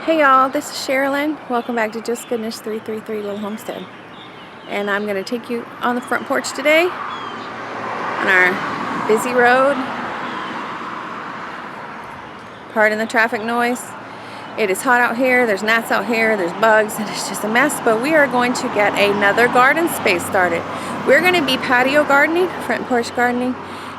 Hey y'all, this is Sherilyn. Welcome back to Just Goodness 333 Little Homestead. And I'm going to take you on the front porch today on our busy road. Pardon the traffic noise. It is hot out here, there's gnats out here, there's bugs, and it's just a mess. But we are going to get another garden space started. We're going to be patio gardening, front porch gardening,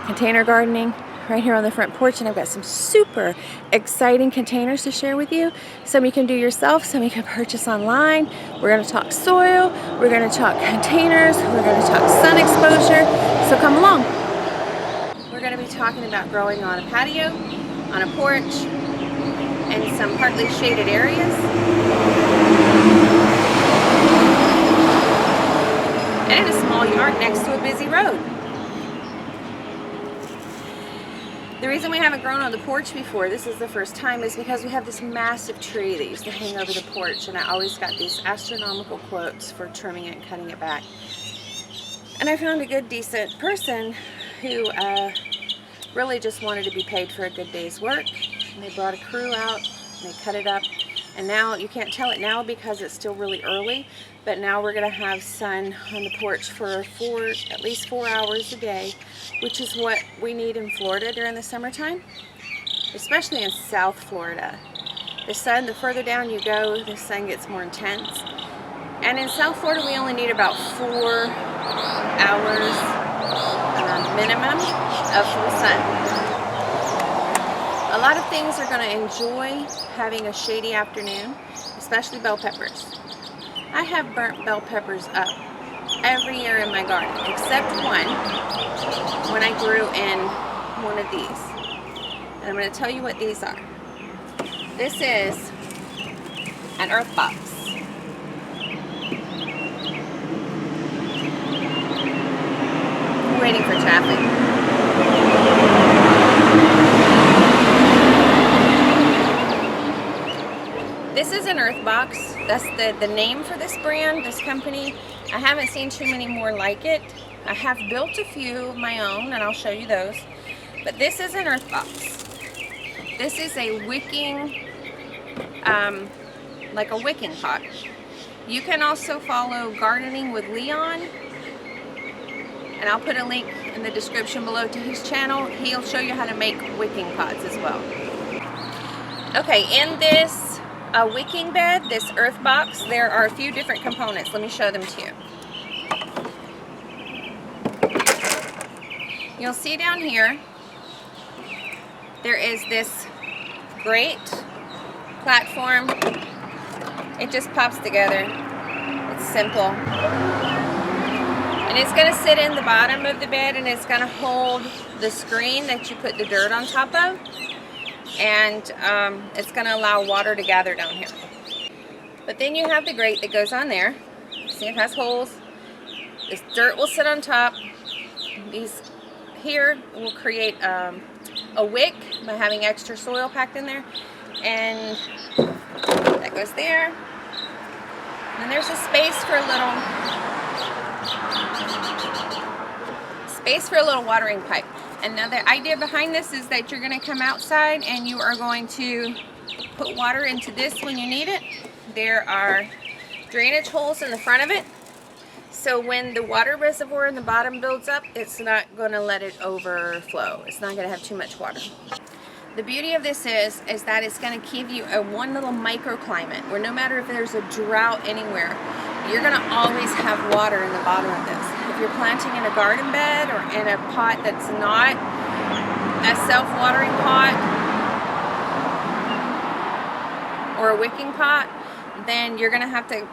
container gardening, right here on the front porch, and I've got some super exciting containers to share with you. Some you can do yourself, some you can purchase online. We're going to talk soil, we're going to talk containers, we're going to talk sun exposure, so come along. We're going to be talking about growing on a patio, on a porch, and some partly shaded areas. And in a small yard next to a busy road. The reason we haven't grown on the porch before, this is the first time, is because we have this massive tree that used to hang over the porch, and I always got these astronomical quotes for trimming it and cutting it back. And I found a good, decent person who really just wanted to be paid for a good day's work. And they brought a crew out, and they cut it up, and now you can't tell it now because it's still really early, but now we're going to have sun on the porch for at least 4 hours a day, which is what we need in Florida during the summertime, especially in South Florida. The sun, the further down you go, the sun gets more intense. And in South Florida, we only need about 4 hours minimum of full sun. A lot of things are going to enjoy having a shady afternoon, especially bell peppers. I have burnt bell peppers up every year in my garden, except one, when I grew in one of these. And I'm going to tell you what these are. This is an earth box. I'm waiting for traffic. This is an earth box. That's the name for this brand, this company. I haven't seen too many more like it. I have built a few of my own, and I'll show you those. But this is an earth box. This is a wicking, like a wicking pot. You can also follow Gardening with Leon, and I'll put a link in the description below to his channel. He'll show you how to make wicking pots as well. Okay, in this wicking bed, this earth box, there are a few different components. Let me show them to you. You'll see down here, there is this great platform. It just pops together. It's simple. And it's going to sit in the bottom of the bed, and it's going to hold the screen that you put the dirt on top of. And it's going to allow water to gather down here. But then you have the grate that goes on there. See, it has holes. This dirt will sit on top. These here will create a wick by having extra soil packed in there. And that goes there. And there's a space for a little watering pipe. And now the idea behind this is that you're going to come outside and you are going to put water into this when you need it. There are drainage holes in the front of it. So when the water reservoir in the bottom builds up, it's not going to let it overflow. It's not going to have too much water. The beauty of this is that it's going to give you one little microclimate where no matter if there's a drought anywhere, you're going to always have water in the bottom of this. If you're planting in a garden bed or in a pot that's not a self-watering pot or a wicking pot, then you're going to have to,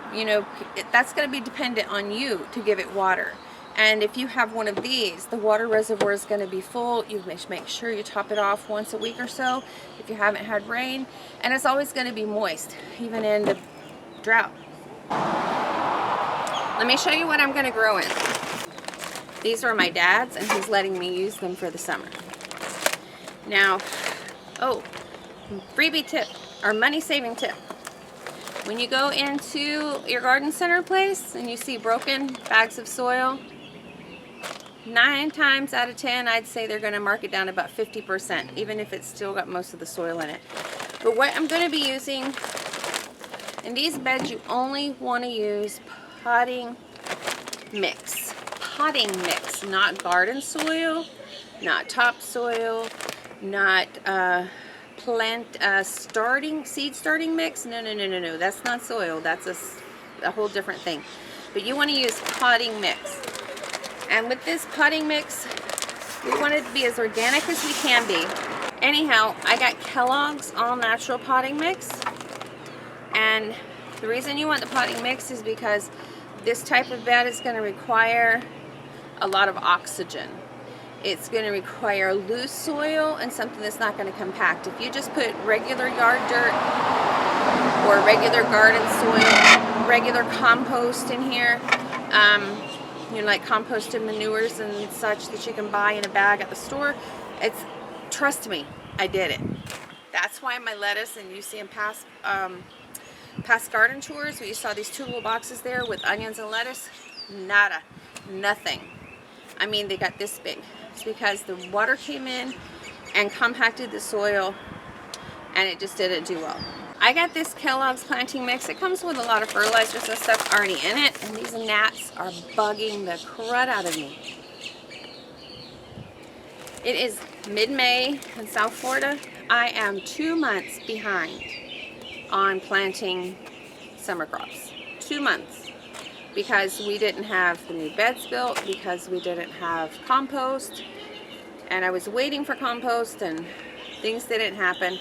that's going to be dependent on you to give it water. And if you have one of these, the water reservoir is going to be full. You make sure you top it off once a week or so if you haven't had rain. And it's always going to be moist, even in the drought. Let me show you what I'm going to grow in. These are my dad's, and he's letting me use them for the summer. Now, freebie tip, or money-saving tip. When you go into your garden center place and you see broken bags of soil, 9 times out of 10, I'd say they're going to mark it down about 50%, even if it's still got most of the soil in it. But what I'm going to be using In these beds, you only want to use potting mix. Potting mix, not garden soil, not topsoil, not seed starting mix. No. That's not soil. That's a whole different thing. But you want to use potting mix. And with this potting mix, we want it to be as organic as we can be. Anyhow, I got Kellogg's All Natural Potting Mix. And the reason you want the potting mix is because this type of bed is going to require a lot of oxygen. It's going to require loose soil and something that's not going to compact. If you just put regular yard dirt or regular garden soil, regular compost in here, you know, like composted manures and such that you can buy in a bag at the store, trust me, I did it. That's why my lettuce, and you see in past garden tours where you saw these 2 little boxes there with onions and lettuce, nada, nothing. I mean, they got this big. It's because the water came in and compacted the soil, and it just didn't do well. I got this Kellogg's planting mix. It comes with a lot of fertilizers and stuff already in it, and these gnats are bugging the crud out of me. It is mid-May in South Florida. I am 2 months behind on planting summer crops. 2 months. Because we didn't have the new beds built, because we didn't have compost, and I was waiting for compost and things didn't happen.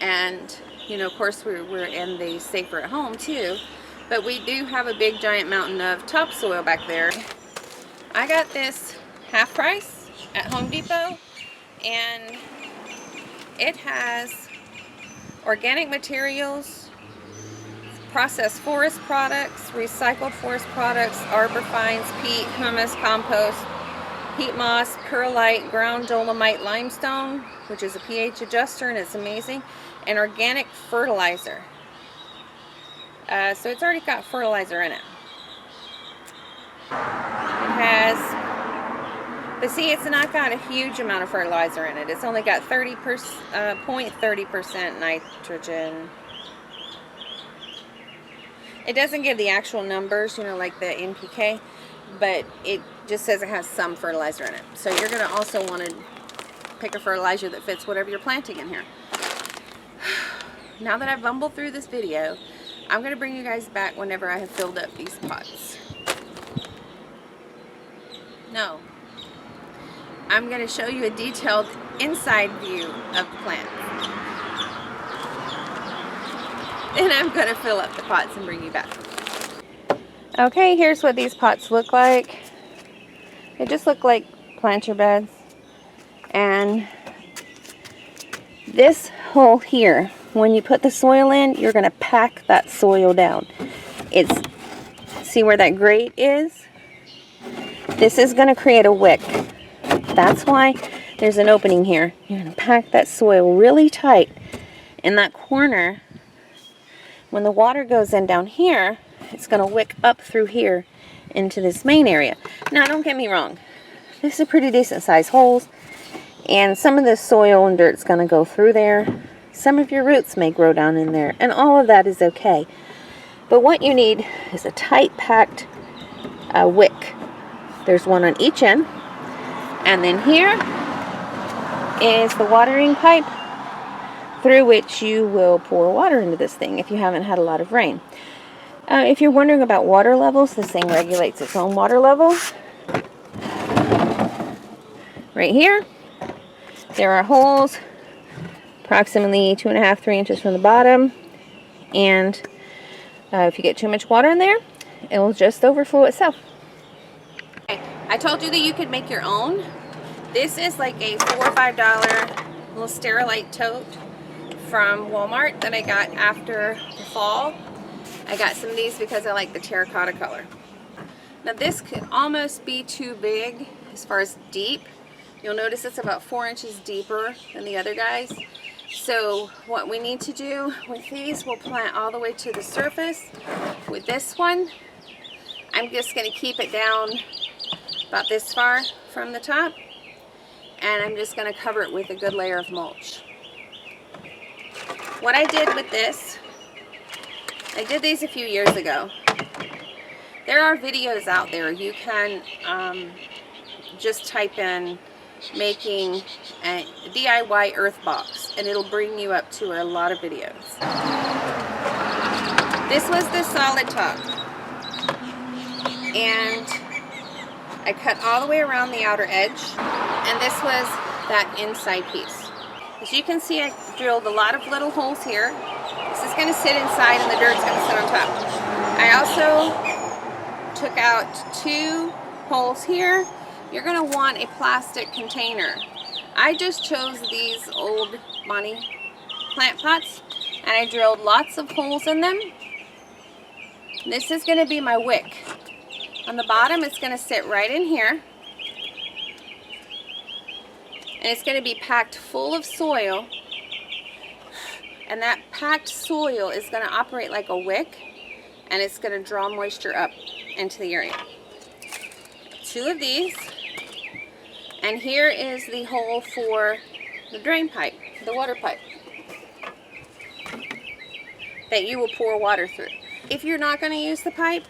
And you know, of course, we're in the safer at home too, but we do have a big giant mountain of topsoil back there. I got this half price at Home Depot, and it has organic materials, processed forest products, recycled forest products, arbor fines, peat, humus, compost, peat moss, perlite, ground dolomite limestone, which is a pH adjuster, and it's amazing, and organic fertilizer. So it's already got fertilizer in it. It has, but see, it's not got a huge amount of fertilizer in it. It's only got 0.30% nitrogen. It doesn't give the actual numbers, you know, like the NPK, but it just says it has some fertilizer in it. So you're going to also want to pick a fertilizer that fits whatever you're planting in here. Now that I've bumbled through this video, I'm going to bring you guys back whenever I have filled up these pots. No. I'm going to show you a detailed inside view of the plant. Then I'm going to fill up the pots and bring you back. Okay, here's what these pots look like. They just look like planter beds. And this hole here, when you put the soil in, you're going to pack that soil down. See where that grate is? This is going to create a wick. That's why there's an opening here. You're going to pack that soil really tight in that corner. When the water goes in down here, it's going to wick up through here into this main area. Now, don't get me wrong. This is pretty decent sized holes, and some of this soil and dirt's going to go through there. Some of your roots may grow down in there, and all of that is okay. But what you need is a tight packed wick. There's one on each end, and then here is the watering pipe through which you will pour water into this thing if you haven't had a lot of rain. If you're wondering about water levels, this thing regulates its own water level. Right here, there are holes approximately 2.5 to 3 inches from the bottom, and if you get too much water in there, it will just overflow itself. Okay, I told you that you could make your own. This is like a $4 or $5 little Sterilite tote from Walmart that I got after the fall. I got some of these because I like the terracotta color. Now this could almost be too big as far as deep. You'll notice it's about 4 inches deeper than the other guys. So what we need to do with these, we'll plant all the way to the surface. With this one, I'm just going to keep it down about this far from the top, and I'm just going to cover it with a good layer of mulch. What I did with this I did these a few years ago. There are videos out there. You can just type in making a DIY earth box and it'll bring you up to a lot of videos. This was the solid top, and I cut all the way around the outer edge, and this was that inside piece. As you can see, I drilled a lot of little holes here. This is going to sit inside and the dirt's going to sit on top. I also took out 2 holes here. You're going to want a plastic container. I just chose these old money plant pots and I drilled lots of holes in them. This is going to be my wick. On the bottom it's going to sit right in here. And it's going to be packed full of soil. And that packed soil is going to operate like a wick, and it's going to draw moisture up into the area. 2 of these. And here is the hole for the drain pipe, the water pipe, that you will pour water through. If you're not going to use the pipe,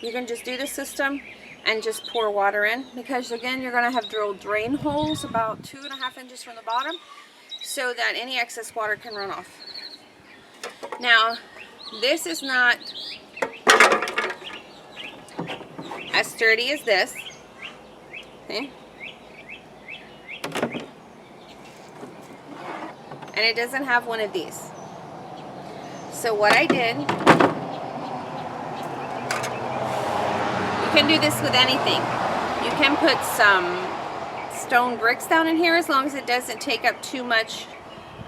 you can just do the system and just pour water in, because again, you're going to have drilled drain holes about 2.5 inches from the bottom so that any excess water can run off. Now, this is not as sturdy as this. Okay. And it doesn't have one of these. So what I did, you can do this with anything. You can put some stone bricks down in here as long as it doesn't take up too much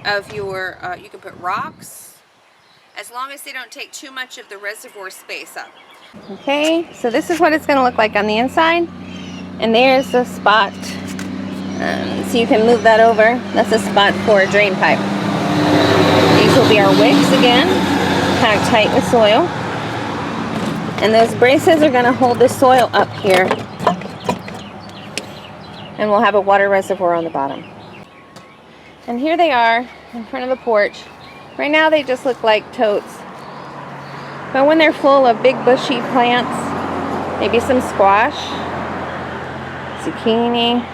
of your, you can put rocks, as long as they don't take too much of the reservoir space up. Okay, so this is what it's going to look like on the inside. And there's a spot, so you can move that over. That's a spot for a drain pipe. These will be our wicks again, packed tight with soil. And those braces are going to hold the soil up here. And we'll have a water reservoir on the bottom. And here they are in front of the porch. Right now they just look like totes. But when they're full of big bushy plants, maybe some squash, zucchini,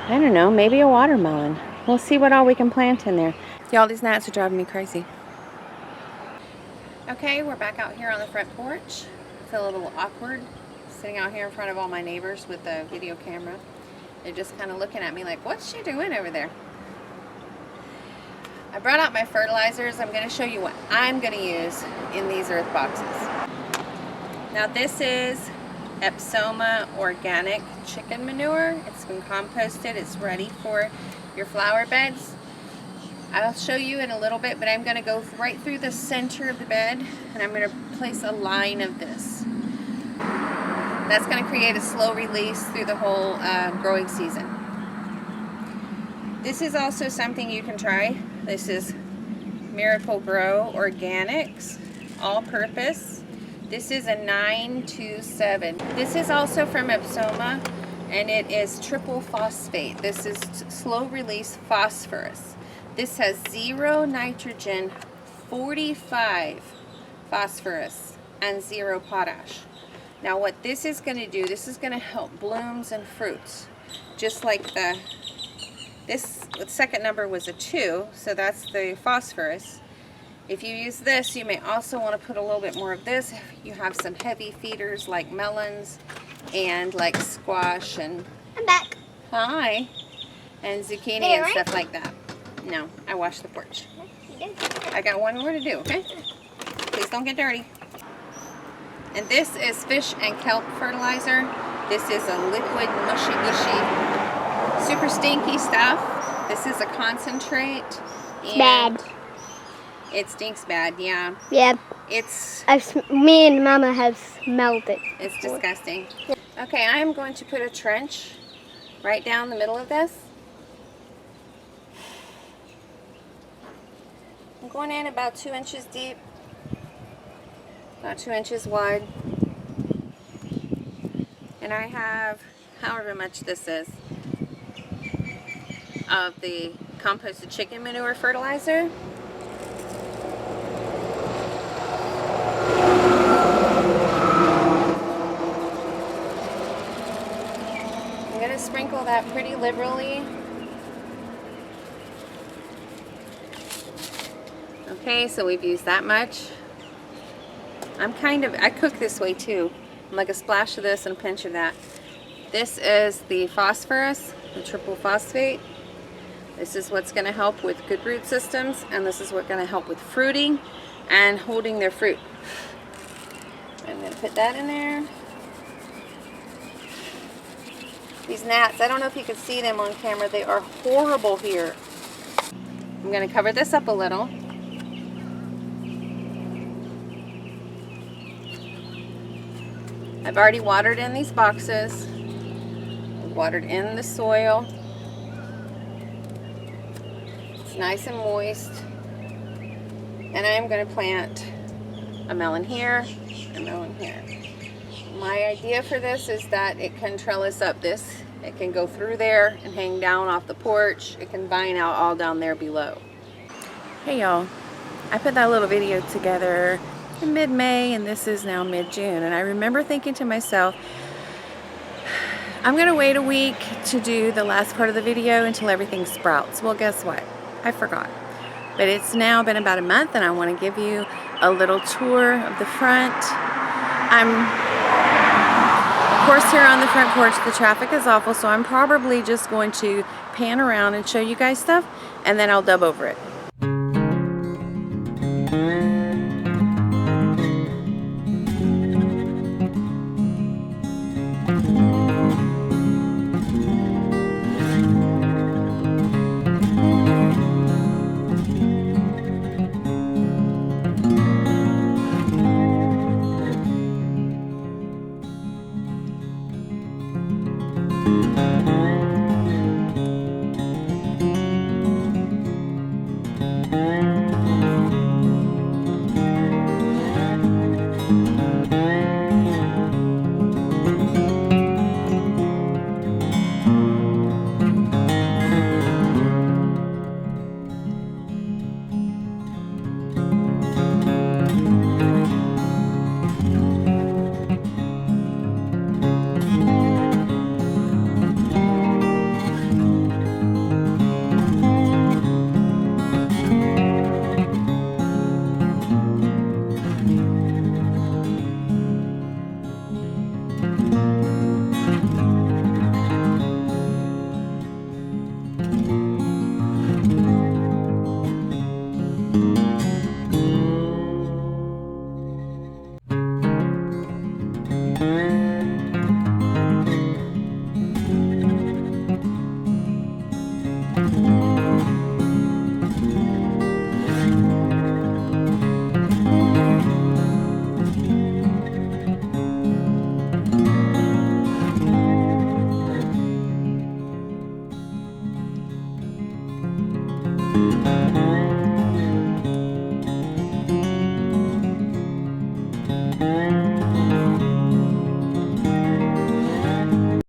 I don't know, maybe a watermelon. We'll see what all we can plant in there. Y'all, these gnats are driving me crazy. Okay, we're back out here on the front porch. I feel a little awkward sitting out here in front of all my neighbors with the video camera. They're just kind of looking at me like, what's she doing over there? I brought out my fertilizers. I'm going to show you what I'm going to use in these earth boxes. Now this is Epsoma organic chicken manure. It's been composted. It's ready for your flower beds. I'll show you in a little bit, but I'm going to go right through the center of the bed and I'm going to place a line of this. That's going to create a slow release through the whole growing season. This is also something you can try. This is Miracle Grow Organics, all-purpose. This is a 927. This is also from Epsoma, and it is triple phosphate. This is slow-release phosphorus. This has 0 nitrogen, 45 phosphorus, and 0 potash. Now what this is going to do, this is going to help blooms and fruits, just like the second number was a 2, so that's the phosphorus. If you use this, you may also want to put a little bit more of this if you have some heavy feeders like melons and like squash and... I'm back. Hi. And zucchini and stuff like that. No, I washed the porch. I got one more to do, okay? Please don't get dirty. And this is fish and kelp fertilizer. This is a liquid, mushy, gushy, super stinky stuff. This is a concentrate. It's bad. It stinks bad, yeah. Yeah. Me and Mama have smelled it. It's disgusting. Okay, I'm going to put a trench right down the middle of this. I'm going in about 2 inches deep, about 2 inches wide. And I have however much this is of the composted chicken manure fertilizer. that pretty liberally. Okay, so we've used that much. I cook this way too. Like a splash of this and a pinch of that. This is the phosphorus, the triple phosphate. This is what's going to help with good root systems, and this is what's going to help with fruiting and holding their fruit. I'm going to put that in there. These gnats, I don't know if you can see them on camera, they are horrible here. I'm going to cover this up a little. I've already watered in these boxes. I've watered in the soil. It's nice and moist. And I'm going to plant a melon here, a melon here. My idea for this is that it can trellis up this. It can go through there and hang down off the porch. It can vine out all down there below. Hey y'all, I put that little video together in mid-May, and this is now mid-June, and I remember thinking to myself, I'm gonna wait a week to do the last part of the video until everything sprouts. Well, guess what? I forgot. But it's now been about a month, and I want to give you a little tour of the front. Of course, here on the front porch the traffic is awful, so I'm probably just going to pan around and show you guys stuff, and then I'll dub over it.